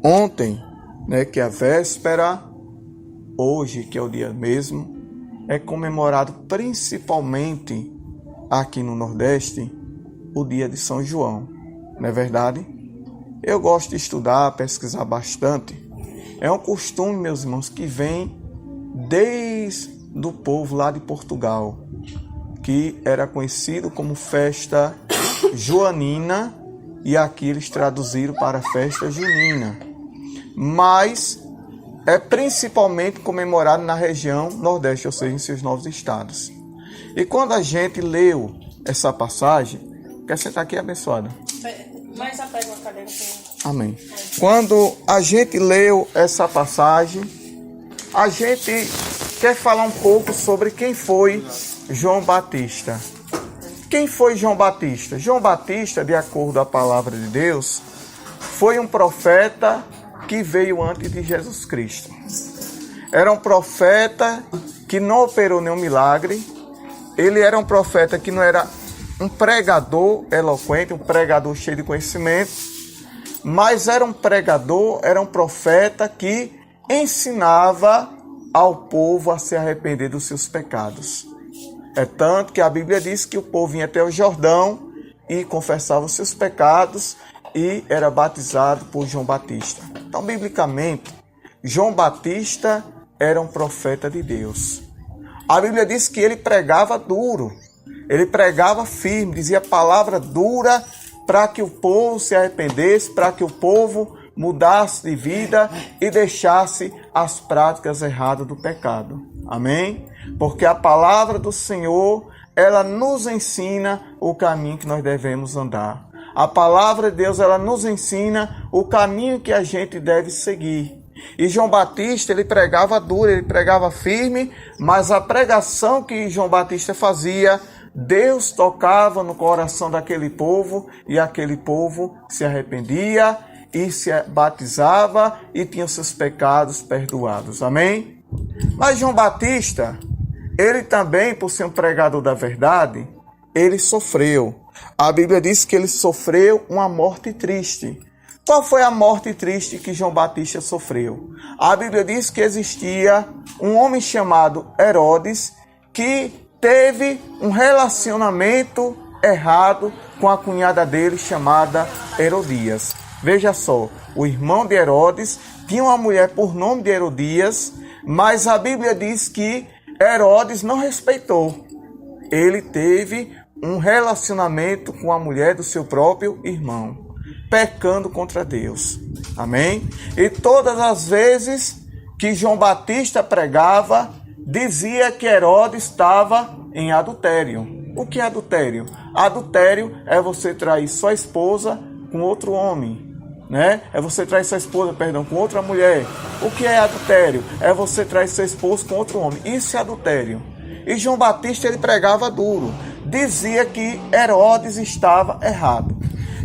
Ontem, né, que é a véspera, hoje, que é o dia mesmo, é comemorado principalmente aqui no Nordeste o dia de São João, não é verdade? Eu gosto de estudar, pesquisar bastante. É um costume, meus irmãos, que vem desde o povo lá de Portugal, que era conhecido como festa joanina, e aqui eles traduziram para festa junina. Mas é principalmente comemorado na região Nordeste, ou seja, em seus 9 estados. E quando a gente leu essa passagem, quer sentar aqui, abençoada? Mais apega uma cadeira. Amém. Quando a gente leu essa passagem, a gente quer falar um pouco sobre quem foi João Batista. Quem foi João Batista? João Batista, de acordo com a palavra de Deus, foi um profeta que veio antes de Jesus Cristo. Era um profeta que não operou nenhum milagre. Ele era um profeta que não era um pregador eloquente, um pregador cheio de conhecimento, mas era um pregador, era um profeta que ensinava ao povo a se arrepender dos seus pecados. É tanto que a Bíblia diz que o povo vinha até o Jordão e confessava os seus pecados e era batizado por João Batista. Então, biblicamente, João Batista era um profeta de Deus. A Bíblia diz que ele pregava duro, ele pregava firme, dizia palavra dura para que o povo se arrependesse, para que o povo mudasse de vida e deixasse as práticas erradas do pecado. Amém? Porque a palavra do Senhor, ela nos ensina o caminho que nós devemos andar. A palavra de Deus, ela nos ensina o caminho que a gente deve seguir. E João Batista, ele pregava duro, ele pregava firme, mas a pregação que João Batista fazia, Deus tocava no coração daquele povo e aquele povo se arrependia e se batizava e tinha seus pecados perdoados. Amém? Mas João Batista, ele também, por ser um pregador da verdade, ele sofreu. A Bíblia diz que ele sofreu uma morte triste. Qual foi a morte triste que João Batista sofreu? A Bíblia diz que existia um homem chamado Herodes que teve um relacionamento errado com a cunhada dele chamada Herodias. Veja só, o irmão de Herodes tinha uma mulher por nome de Herodias, mas a Bíblia diz que Herodes não respeitou. Ele teve um relacionamento com a mulher do seu próprio irmão, pecando contra Deus. Amém? E todas as vezes que João Batista pregava, dizia que Herodes estava em adultério. O que é adultério? Adultério é você trair sua esposa com outro homem, né? É você trair sua esposa, com outra mulher. O que é adultério? É você trair seu esposo com outro homem. Isso é adultério. E João Batista, ele pregava duro. Dizia que Herodes estava errado.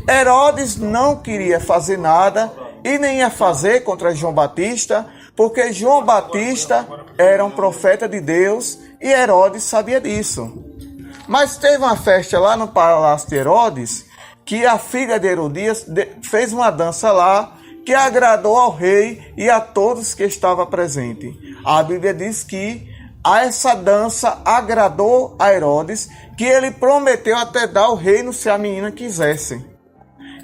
Herodes não queria fazer nada e nem ia fazer contra João Batista, porque João Batista era um profeta de Deus e Herodes sabia disso. Mas teve uma festa lá no palácio de Herodes, que a filha de Herodias fez uma dança lá que agradou ao rei e a todos que estavam presentes. A Bíblia diz que essa dança agradou a Herodes, que ele prometeu até dar ao reino se a menina quisesse.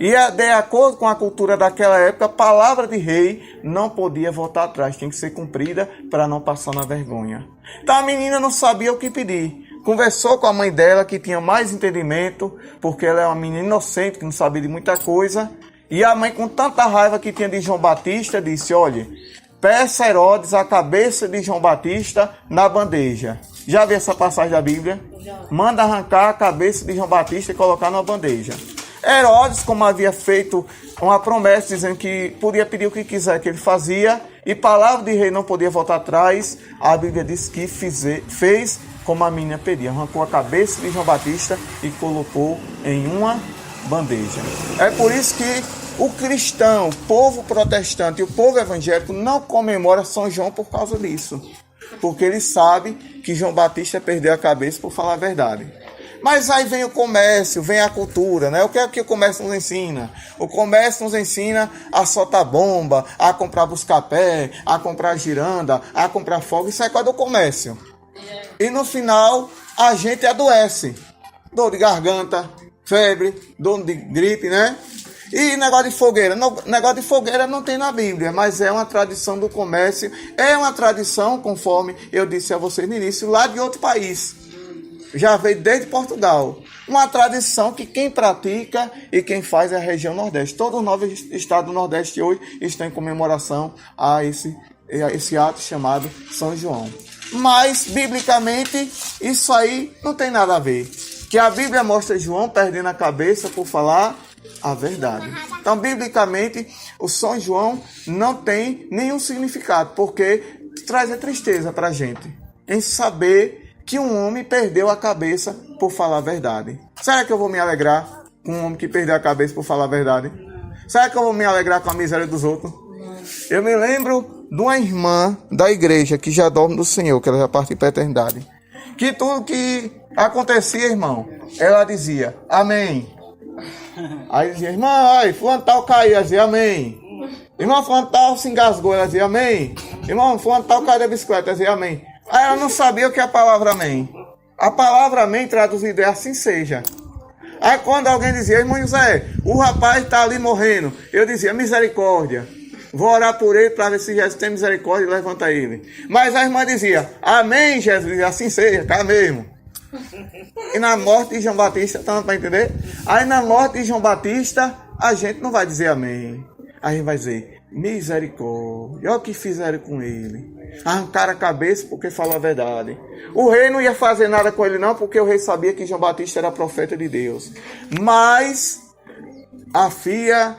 E de acordo com a cultura daquela época, a palavra de rei não podia voltar atrás, tinha que ser cumprida para não passar na vergonha. Então a menina não sabia o que pedir. Conversou com a mãe dela, que tinha mais entendimento, porque ela é uma menina inocente, que não sabia de muita coisa. E a mãe, com tanta raiva que tinha de João Batista, disse: olha, peça a Herodes a cabeça de João Batista na bandeja. Já viu essa passagem da Bíblia? Manda arrancar a cabeça de João Batista e colocar numa bandeja. Herodes, como havia feito uma promessa dizendo que podia pedir o que quiser que ele fazia, e palavra de rei não podia voltar atrás, a Bíblia diz que fez como a menina pedia, arrancou a cabeça de João Batista e colocou em uma bandeja. É por isso que o cristão, o povo protestante e o povo evangélico não comemora São João por causa disso, porque ele sabe que João Batista perdeu a cabeça por falar a verdade. Mas aí vem o comércio, vem a cultura, né? O que é que o comércio nos ensina? O comércio nos ensina a soltar bomba, a comprar busca-pé, a comprar giranda, a comprar fogo. Isso é coisa do comércio. E no final, a gente adoece. Dor de garganta, febre, dor de gripe, né? E negócio de fogueira. Negócio de fogueira não tem na Bíblia, mas é uma tradição do comércio. É uma tradição, conforme eu disse a vocês no início, lá de outro país. Já veio desde Portugal. Uma tradição que quem pratica e quem faz é a região Nordeste. Todos os 9 estados do Nordeste hoje estão em comemoração a esse ato chamado São João. Mas, biblicamente, isso aí não tem nada a ver. Que a Bíblia mostra João perdendo a cabeça por falar a verdade. Então, biblicamente, o São João não tem nenhum significado, porque traz a tristeza para a gente em saber que um homem perdeu a cabeça por falar a verdade. Será que eu vou me alegrar com um homem que perdeu a cabeça por falar a verdade? Será que eu vou me alegrar com a miséria dos outros? Eu me lembro de uma irmã da igreja que já dorme do Senhor, que ela já partiu para a eternidade. Que tudo que acontecia, irmão, ela dizia, amém. Aí dizia, irmã, ai, fulano tal caiu, ela dizia, amém. Irmão, fulano tal se engasgou, ela dizia, amém. Irmão, fulano tal caiu da bicicleta, ela dizia, amém. Aí ela não sabia o que é a palavra amém. A palavra amém traduzida é assim seja. Aí quando alguém dizia, irmão José, o rapaz está ali morrendo, eu dizia, misericórdia. Vou orar por ele para ver se Jesus tem misericórdia e levanta ele. Mas a irmã dizia, amém, Jesus, assim seja, tá mesmo. E na morte de João Batista, tá para entender? Aí na morte de João Batista, a gente não vai dizer amém. A gente vai dizer, misericórdia, olha o que fizeram com ele. Arrancaram a cabeça porque falou a verdade. O rei não ia fazer nada com ele não, porque o rei sabia que João Batista era profeta de Deus. Mas a filha,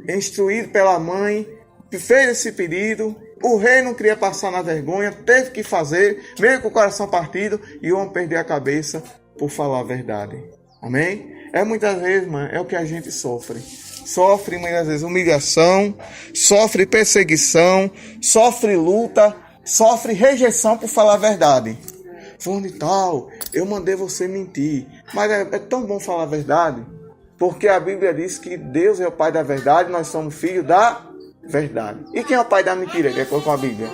instruída pela mãe, fez esse pedido. O rei não queria passar na vergonha, teve que fazer, meio com o coração partido, e o homem perdeu a cabeça por falar a verdade. Amém? Muitas vezes, mano, é o que a gente sofre. Sofre muitas vezes humilhação, sofre perseguição, sofre luta, sofre rejeição por falar a verdade. Fulano e tal, eu mandei você mentir. Mas é tão bom falar a verdade, porque a Bíblia diz que Deus é o Pai da verdade, nós somos filhos da verdade. E quem é o pai da mentira, de acordo com a Bíblia?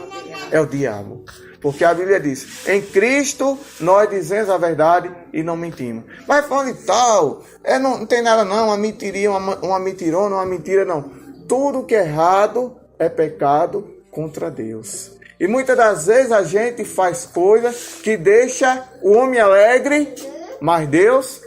É o diabo. Porque a Bíblia diz, em Cristo nós dizemos a verdade e não mentimos. Mas falando e tal, não tem nada não, uma mentirinha, uma mentirona, uma mentira não. Tudo que é errado é pecado contra Deus. E muitas das vezes a gente faz coisas que deixa o homem alegre, mas Deus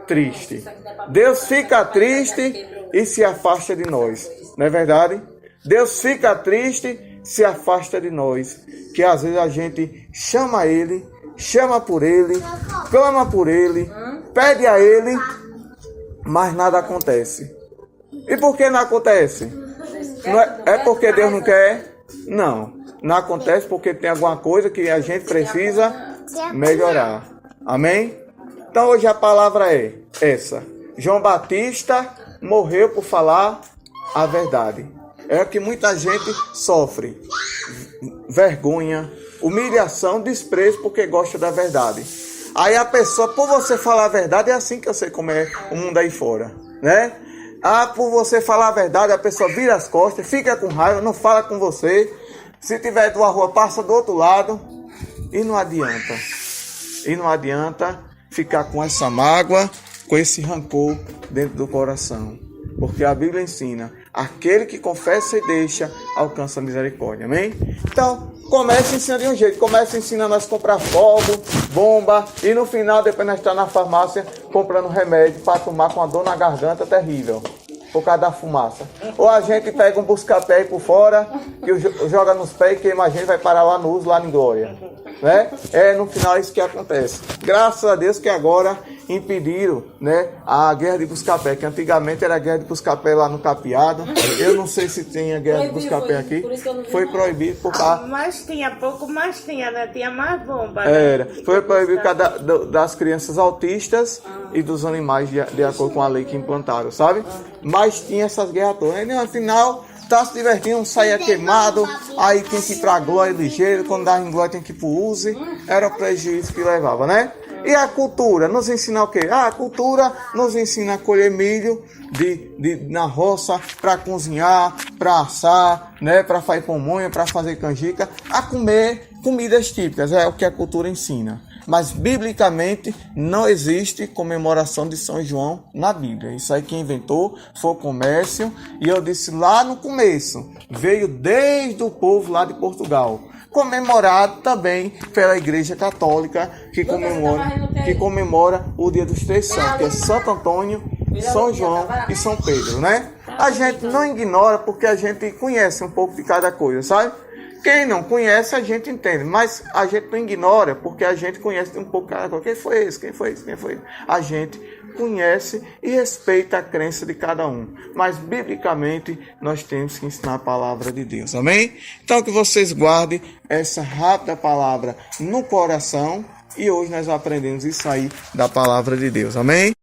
triste. Deus fica triste e se afasta de nós. Não é verdade? Deus fica triste, se afasta de nós. Que às vezes a gente chama Ele, chama por Ele, clama por Ele, pede a Ele, mas nada acontece. E por que não acontece? Não é porque Deus não quer? Não. Não acontece porque tem alguma coisa que a gente precisa melhorar. Amém? Então hoje a palavra é essa. João Batista morreu por falar a verdade. É o que muita gente sofre. Vergonha, humilhação, desprezo porque gosta da verdade. Aí a pessoa, por você falar a verdade, é assim que eu sei como é o mundo aí fora, né? Por você falar a verdade, a pessoa vira as costas, fica com raiva, não fala com você. Se tiver de uma rua, passa do outro lado. E não adianta. E não adianta ficar com essa mágoa, com esse rancor dentro do coração. Porque a Bíblia ensina, aquele que confessa e deixa, alcança a misericórdia. Amém? Então, comece ensinando de um jeito. Comece ensinando nós a comprar fogo, bomba. E no final, depois nós estamos na farmácia comprando remédio para tomar com a dor na garganta terrível. Por causa da fumaça. Ou a gente pega um busca-pé aí por fora, que joga nos pés e queima a gente, vai parar lá no uso, lá em Glória. Né? No final é isso que acontece. Graças a Deus que agora impediram, né, a guerra de busca-pé, que antigamente era a guerra de busca-pé lá no Capeado. Eu não sei se tem a guerra de busca-pé aqui. Foi proibido por causa... Mas tinha pouco, mas tinha, né? Tinha mais bomba. Né? Era. Foi proibido por causa das crianças autistas e dos animais de acordo com a lei que implantaram, sabe? Mas tinha essas guerras todas. Aí no final... Tá se divertindo, saía queimado, aí tem que ir pra Glória ligeiro, quando dá em Glória tem que ir pro Use, era o prejuízo que levava, né? E a cultura nos ensina o quê? A cultura nos ensina a colher milho na roça, para cozinhar, para assar, né? Para fazer pamonha, para fazer canjica, a comer comidas típicas. É o que a cultura ensina. Mas, biblicamente, não existe comemoração de São João na Bíblia. Isso aí quem inventou foi o comércio. E eu disse lá no começo, veio desde o povo lá de Portugal. Comemorado também pela Igreja Católica, que comemora o Dia dos Três Santos, que é Santo Antônio, São João e São Pedro, né? A gente não ignora porque a gente conhece um pouco de cada coisa, sabe? Quem não conhece, a gente entende, mas a gente não ignora, porque a gente conhece um pouco cada coisa. Quem foi esse? Quem foi esse? Quem foi esse? A gente conhece e respeita a crença de cada um. Mas, biblicamente, nós temos que ensinar a palavra de Deus. Amém? Então, que vocês guardem essa rápida palavra no coração. E hoje nós aprendemos isso aí da palavra de Deus. Amém?